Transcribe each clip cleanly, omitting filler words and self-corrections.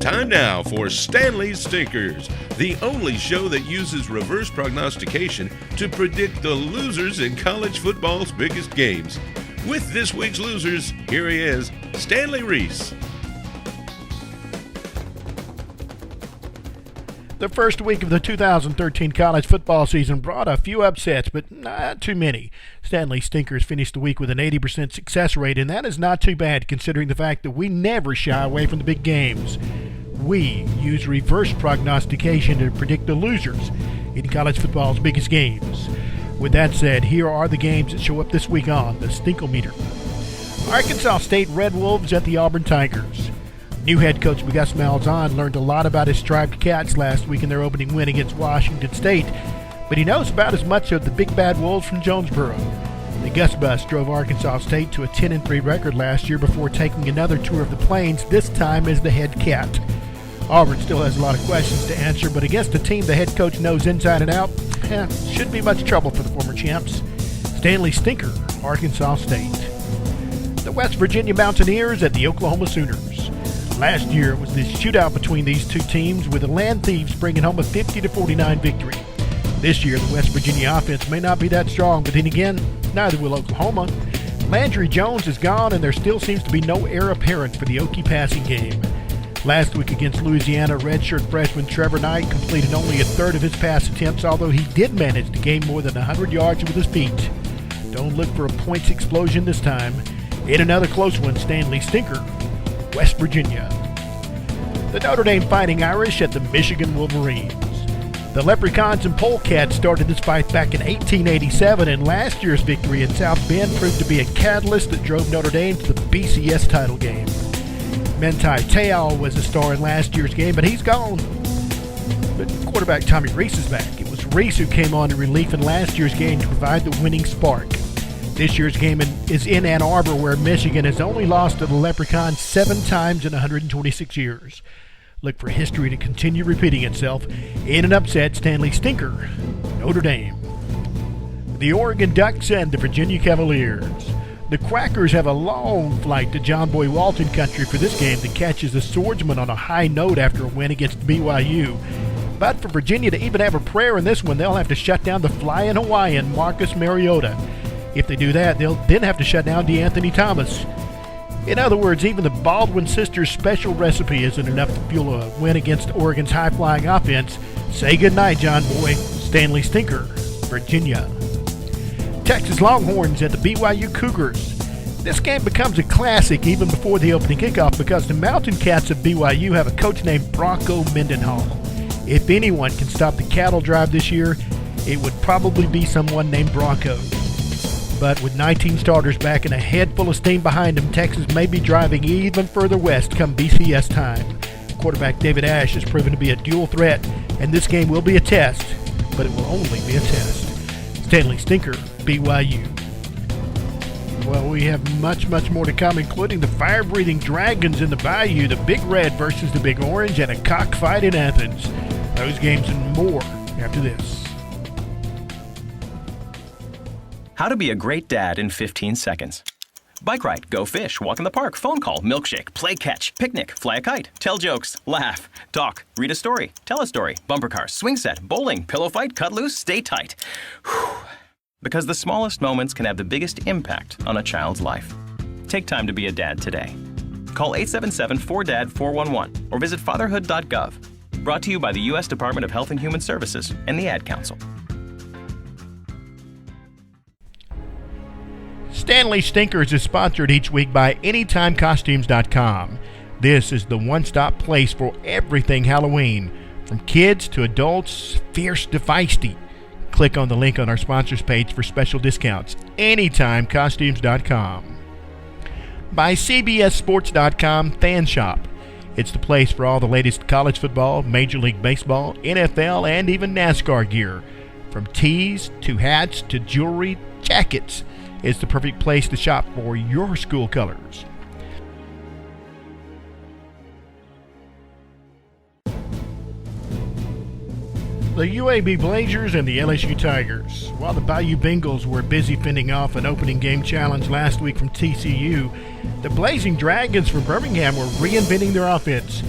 Time now for Stanley's Stinkers, the only show that uses reverse prognostication to predict the losers in college football's biggest games. With this week's losers, here he is, Stanley Reese. The first week of the 2013 college football season brought a few upsets, but not too many. Stanley's Stinkers finished the week with an 80% success rate, and that is not too bad considering the fact that we never shy away from the big games. We use reverse prognostication to predict the losers in college football's biggest games. With that said, here are the games that show up this week on the Stinklemeter. Arkansas State Red Wolves at the Auburn Tigers. New head coach Gus Malzahn learned a lot about his striped cats last week in their opening win against Washington State, but he knows about as much of the big bad wolves from Jonesboro. The Gus Bus drove Arkansas State to a 10-3 record last year before taking another tour of the Plains, this time as the head cat. Auburn still has a lot of questions to answer, but against a team the head coach knows inside and out, shouldn't be much trouble for the former champs. Stanley Stinker, Arkansas State. The West Virginia Mountaineers at the Oklahoma Sooners. Last year it was this shootout between these two teams, with the Land Thieves bringing home a 50-49 victory. This year the West Virginia offense may not be that strong, but then again, neither will Oklahoma. Landry Jones is gone, and there still seems to be no heir apparent for the Okie passing game. Last week against Louisiana, redshirt freshman Trevor Knight completed only a third of his pass attempts, although he did manage to gain more than 100 yards with his feet. Don't look for a points explosion this time. In another close one, Stanley Stinker, West Virginia. The Notre Dame Fighting Irish at the Michigan Wolverines. The Leprechauns and Polecats started this fight back in 1887, and last year's victory in South Bend proved to be a catalyst that drove Notre Dame to the BCS title game. Mentai Te'o was a star in last year's game, but he's gone. But quarterback Tommy Reese is back. It was Reese who came on in relief in last year's game to provide the winning spark. This year's game is in Ann Arbor, where Michigan has only lost to the Leprechauns 7 times in 126 years. Look for history to continue repeating itself. In an upset, Stanley Stinker, Notre Dame. The Oregon Ducks and the Virginia Cavaliers. The Quackers have a long flight to John Boy Walton country for this game that catches the Swordsman on a high note after a win against BYU. But for Virginia to even have a prayer in this one, they'll have to shut down the flying Hawaiian Marcus Mariota. If they do that, they'll then have to shut down DeAnthony Thomas. In other words, even the Baldwin sisters' special recipe isn't enough to fuel a win against Oregon's high-flying offense. Say goodnight, John Boy. Stanley Stinker, Virginia. Texas Longhorns at the BYU Cougars. This game becomes a classic even before the opening kickoff because the Mountain Cats of BYU have a coach named Bronco Mendenhall. If anyone can stop the cattle drive this year, it would probably be someone named Bronco. But with 19 starters back and a head full of steam behind them, Texas may be driving even further west come BCS time. Quarterback David Ash has proven to be a dual threat, and this game will be a test, but it will only be a test. Stanley Stinker, BYU. Well, we have much more to come, including the fire-breathing Dragons in the Bayou, the Big Red versus the Big Orange, and a cockfight in Athens. Those games and more after this. How to be a great dad in 15 seconds. Bike ride, go fish, walk in the park, phone call, milkshake, play catch, picnic, fly a kite, tell jokes, laugh, talk, read a story, tell a story, bumper cars, swing set, bowling, pillow fight, cut loose, stay tight. Whew. Because the smallest moments can have the biggest impact on a child's life. Take time to be a dad today. Call 877-4DAD-411 or visit fatherhood.gov. Brought to you by the U.S. Department of Health and Human Services and the Ad Council. Stanley Stinkers is sponsored each week by AnytimeCostumes.com. This is the one-stop place for everything Halloween, from kids to adults, fierce to feisty. Click on the link on our sponsors page for special discounts. AnytimeCostumes.com. By CBSSports.com Fan Shop. It's the place for all the latest college football, Major League Baseball, NFL, and even NASCAR gear. From tees to hats to jewelry, jackets. It's the perfect place to shop for your school colors. The UAB Blazers and the LSU Tigers. While the Bayou Bengals were busy fending off an opening game challenge last week from TCU, the Blazing Dragons from Birmingham were reinventing their offense.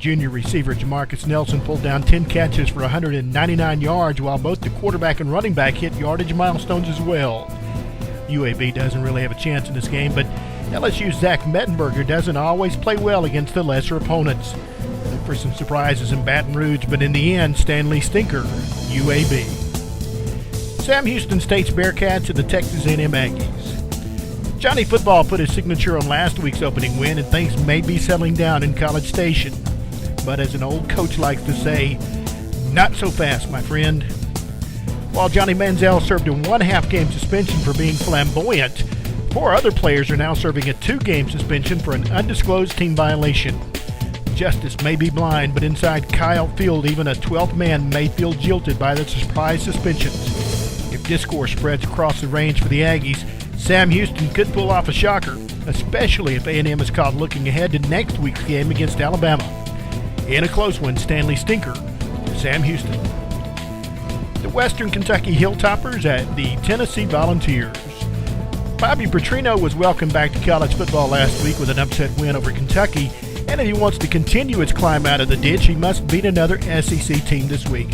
Junior receiver Jamarcus Nelson pulled down 10 catches for 199 yards, while both the quarterback and running back hit yardage milestones as well. UAB doesn't really have a chance in this game, but LSU's Zach Mettenberger doesn't always play well against the lesser opponents. Look for some surprises in Baton Rouge, but in the end, Stanleys Stinkers, UAB. Sam Houston State's Bearcats and the Texas A&M Aggies. Johnny Football put his signature on last week's opening win, and things may be settling down in College Station. But as an old coach likes to say, not so fast, my friend. While Johnny Manziel served a 1.5-game suspension for being flamboyant, 4 other players are now serving a 2-game suspension for an undisclosed team violation. Justice may be blind, but inside Kyle Field, even a 12th man may feel jilted by the surprise suspensions. If discourse spreads across the range for the Aggies, Sam Houston could pull off a shocker, especially if A&M is caught looking ahead to next week's game against Alabama. In a close one, Stanleys Stinkers, Sam Houston. The Western Kentucky Hilltoppers at the Tennessee Volunteers. Bobby Petrino was welcomed back to college football last week with an upset win over Kentucky, and if he wants to continue its climb out of the ditch, he must beat another SEC team this week.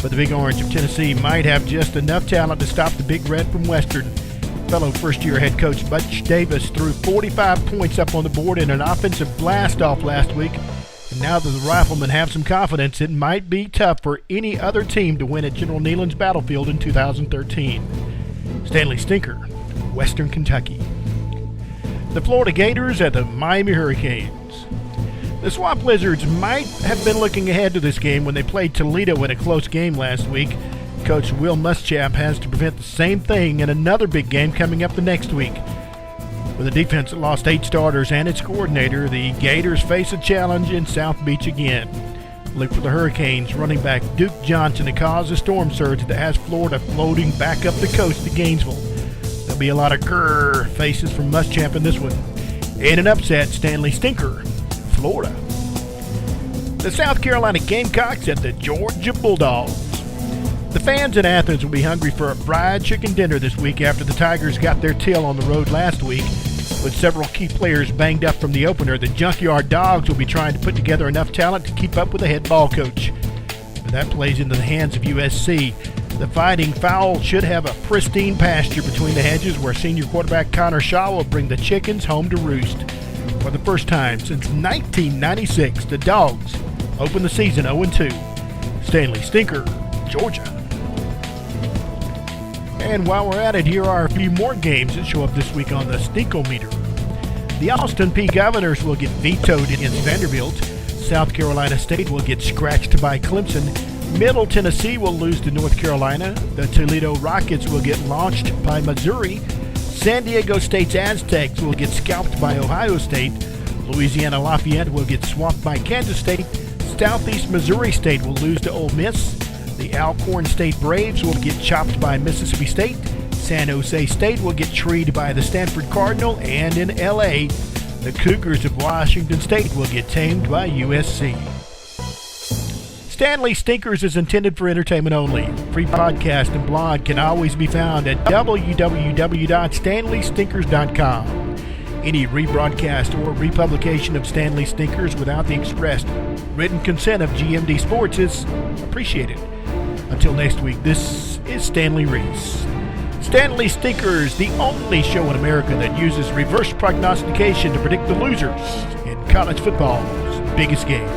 But the Big Orange of Tennessee might have just enough talent to stop the Big Red from Western. Fellow first-year head coach Butch Davis threw 45 points up on the board in an offensive blast-off last week. And now that the Riflemen have some confidence, it might be tough for any other team to win at General Neyland's Battlefield in 2013. Stanleys Stinkers, Western Kentucky. The Florida Gators at the Miami Hurricanes. The Swamp Lizards might have been looking ahead to this game when they played Toledo in a close game last week. Coach Will Muschamp has to prevent the same thing in another big game coming up the next week. With a defense that lost 8 starters and its coordinator, the Gators face a challenge in South Beach again. Look for the Hurricanes running back Duke Johnson to cause a storm surge that has Florida floating back up the coast to Gainesville. There'll be a lot of grrr faces from Muschamp in this one. In an upset, Stanleys Stinkers, Florida. The South Carolina Gamecocks at the Georgia Bulldogs. The fans in Athens will be hungry for a fried chicken dinner this week after the Tigers got their tail on the road last week. With several key players banged up from the opener, the Junkyard Dogs will be trying to put together enough talent to keep up with the head ball coach. But that plays into the hands of USC. The Fighting Fowl should have a pristine pasture between the hedges where senior quarterback Connor Shaw will bring the chickens home to roost. For the first time since 1996, the Dogs open the season 0-2. Stanleys Stinkers, Georgia. And while we're at it, here are a few more games that show up this week on the Stinkometer. The Austin P Governors will get vetoed against Vanderbilt. South Carolina State will get scratched by Clemson. Middle Tennessee will lose to North Carolina. The Toledo Rockets will get launched by Missouri. San Diego State's Aztecs will get scalped by Ohio State. Louisiana Lafayette will get swamped by Kansas State. Southeast Missouri State will lose to Ole Miss. The Alcorn State Braves will get chopped by Mississippi State. San Jose State will get treed by the Stanford Cardinal. And in L.A., the Cougars of Washington State will get tamed by USC. Stanleys Stinkers is intended for entertainment only. Free podcast and blog can always be found at www.stanleystinkers.com. Any rebroadcast or republication of Stanleys Stinkers without the expressed written consent of GMD Sports is appreciated. Until next week, this is Stanley Reese. Stanleys Stinkers, the only show in America that uses reverse prognostication to predict the losers in college football's biggest game.